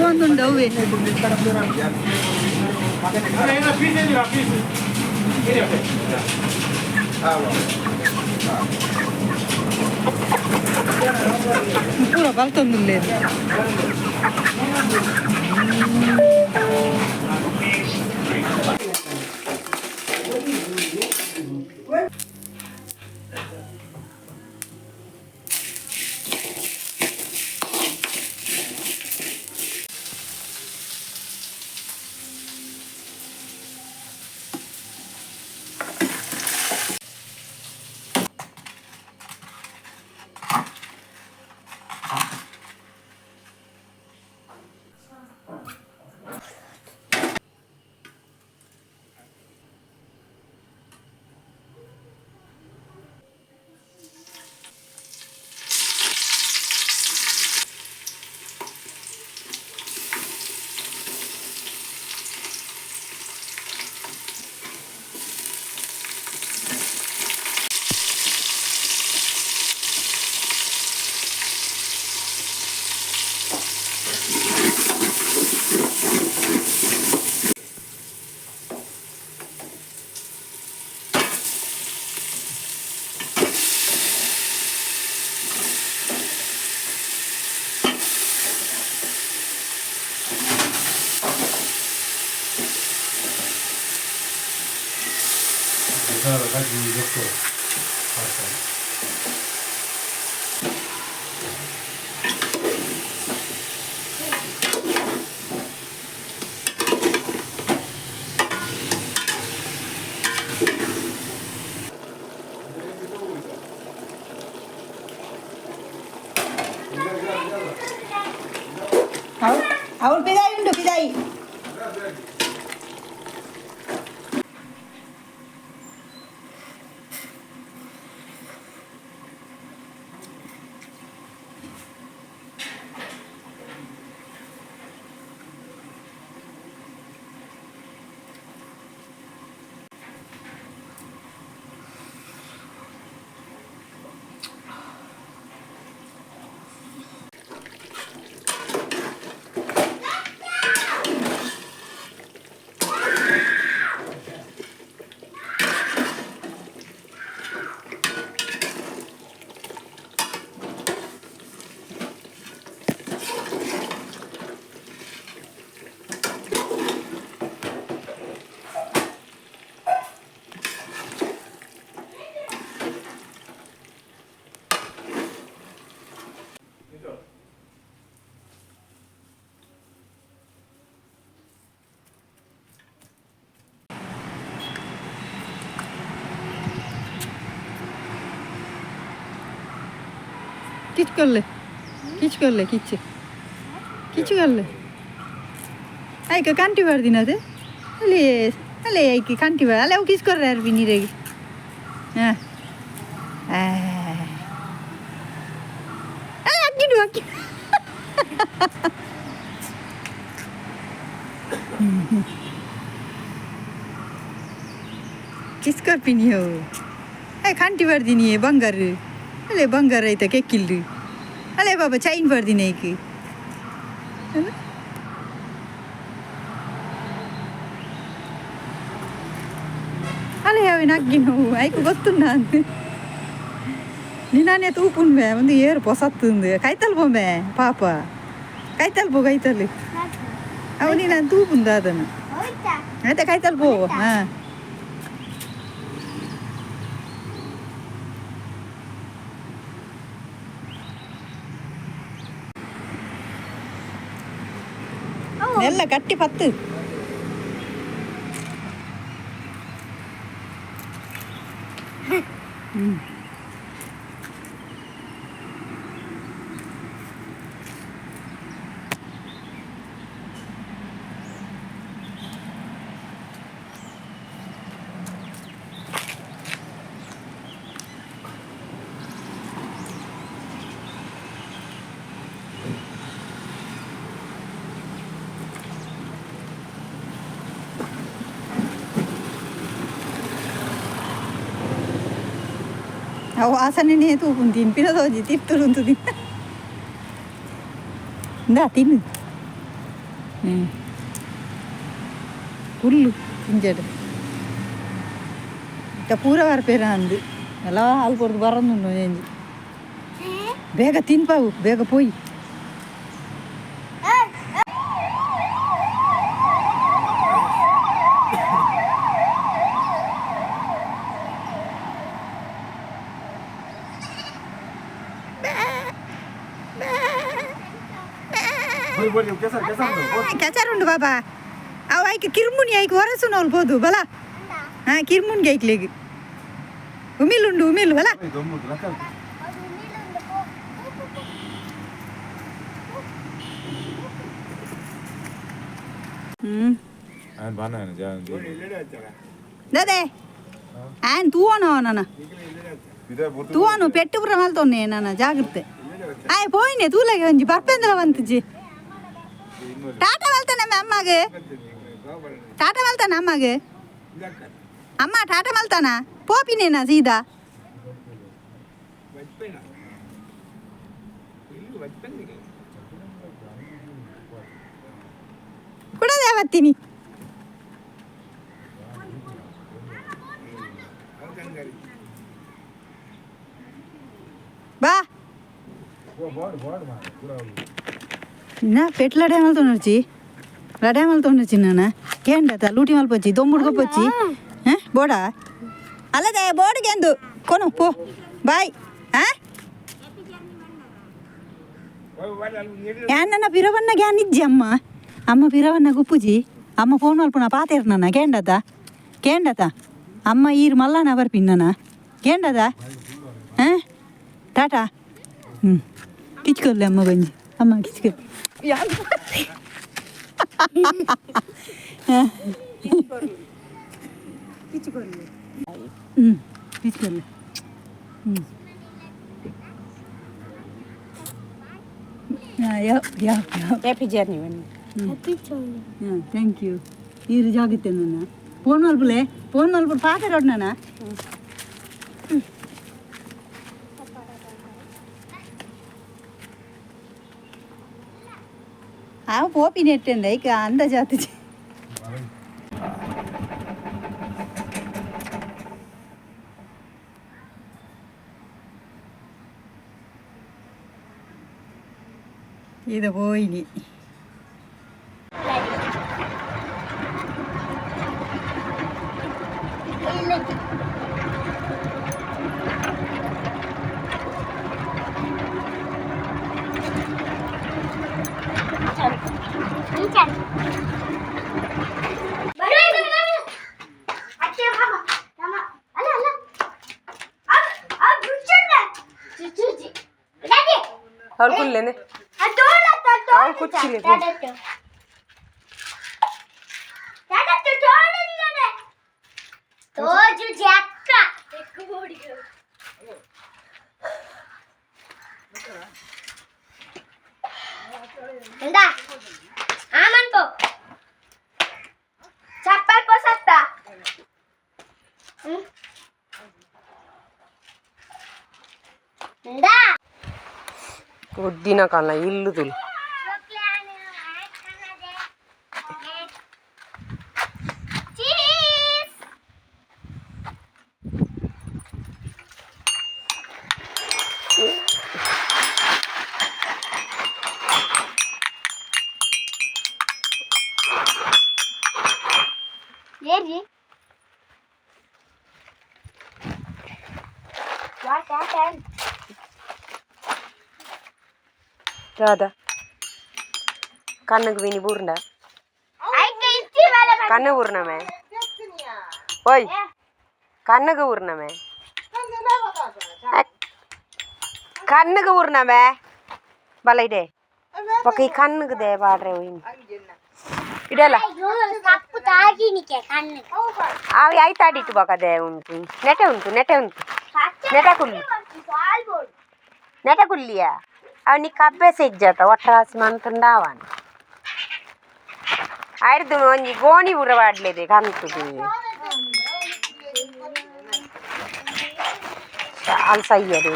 ಒಂದುಂಡವೆ ಪೂರ ಬಲ್ತೊಂದುಲ್ಲೆ ಅವಳು ಪಿದಾಯಿ ಉಂಟು ಪಿದಾಯಿ किच कर ले किच कर ले आई का कांटी भर दिन दे अले अले आई की कांटी भर अले वो किस कर रहा है भी नहीं रहेगी हाँ अले आगे दो आगे किस कर भी नहीं हो आई कांटी भर दिन ये बंगर अले बंगार అయితే కేకిల్లు అలే బాబా చైన్ పర్దినేకి అలే అవి నగ్గిను ఐకు ಗೊತ್ತುన్నా నినానే తూపున్మే ఉంది ఏరు పొసత్తుంది కైతల్ బొమ్మే పాప కైతల్ బో కైతల్ అవుని నేను తూపుందా అదను అయితే కైతల్ బో ಎಲ್ಲ ಗಟ್ಟಿ ಪತ್ತು ఆ వాసననే తూపుని తినిపిన రోజు తిప్పుతుంది ఇందా తిను పుల్లు తించాడు ఇంకా పూర వరపేరా అంది ఎలా ఆల్కొడుకు బరందుండు ఏంది ಬೇಗ ತಿನ್ಪಾವು ಬೇಗ పోయి ಕೆಚಾರುಂಡು ಬಾಬಾ ಅವು ಐಕೆ ಕಿರ್ಮುನಿ ಐಕೆ ಹೊರಸು ನೋಲ್ಬೋದು ಬಲ ಹಾಂ ಕಿರ್ಮುನ್ಗೆ ಐಕ್ಲೆಗೆ ಉಮಿಲುಂಡು ಉಮಿಲು ಬಲ దాదే ఆయన తూవను నాన్న తూవను పెట్టుకురా వెళ్తున్నాయి నాన్న జాగ్రత్త ఆయన పోయినే తూలేగా ఉంచి పర్పెందులో వంతించి టాటా వెళ్తానమ్మ అమ్మకి టాటా వెళ్తానా అమ్మకి అమ్మ టాటా వెళ్తానా పోపినేనా సీదా కూడా దేవత్తిని బా నా పెట్ల డేమలతో నడిచి డేమలతో నడిచిన్నానా ఏంట లూటి మల్పొచ్చి దొమ్ముడుకొప్పొచ్చి బోడా అలాదే బోడికెందు కొను పో బాయ్ ఏమన్నా పిరవన్న గ్యానిజ్జి అమ్మ పిరవన్న గుప్పుజి అమ్మ ఫోన్ మల్పు నా పాత ఇరనన్నా కేండత అమ్మ ఈరు మళ్ళా నవర్ పిన్ననా కేండదా టాటా కిచ్చుకోలే అమ్మ బంజి అమ్మ కిచ్చుకో కిచ్చుకోలే హ్యాపీ జర్నీ థ్యాంక్ యూ ఈరు జాగ్రత్త నాన్న ఫోన్ మలుపులే ఫోన్ మలుపులు పాత రోడ్ నాన్న పోపినట్టండి ఇక అంద జాతి ഇത് പോയിനി और कुछ लेने और कुछ ले तो जो जैक्का एक बोड़ी इंदा आमन को चप्पल को सकता इंदा वड्डीना कालना इल्लु तुल ये जी क्या राधा कन्नक विनी बूरंडा कन्न ऊरना मैं ओय कन्नक ऊरना मैं कन्नक ऊरना मैं बलाइडे पक्की कन्नक दे बाड़ रहे हो इडला कप्पु तागी निके कन्न आवी आई ताडिट्टु बका दे उंटु नेटे उंटु नेटा कुल्लिया अव नी कब्बे सेज्जाता वट्रास मंतुंडावान आयरदु ओंजि गोणी उरवाडलेदे कांतुदु अलसाइए रे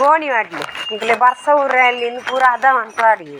गोनी वाटले निकले बरसा उर्रेली पूरा आधा मन पाड़ी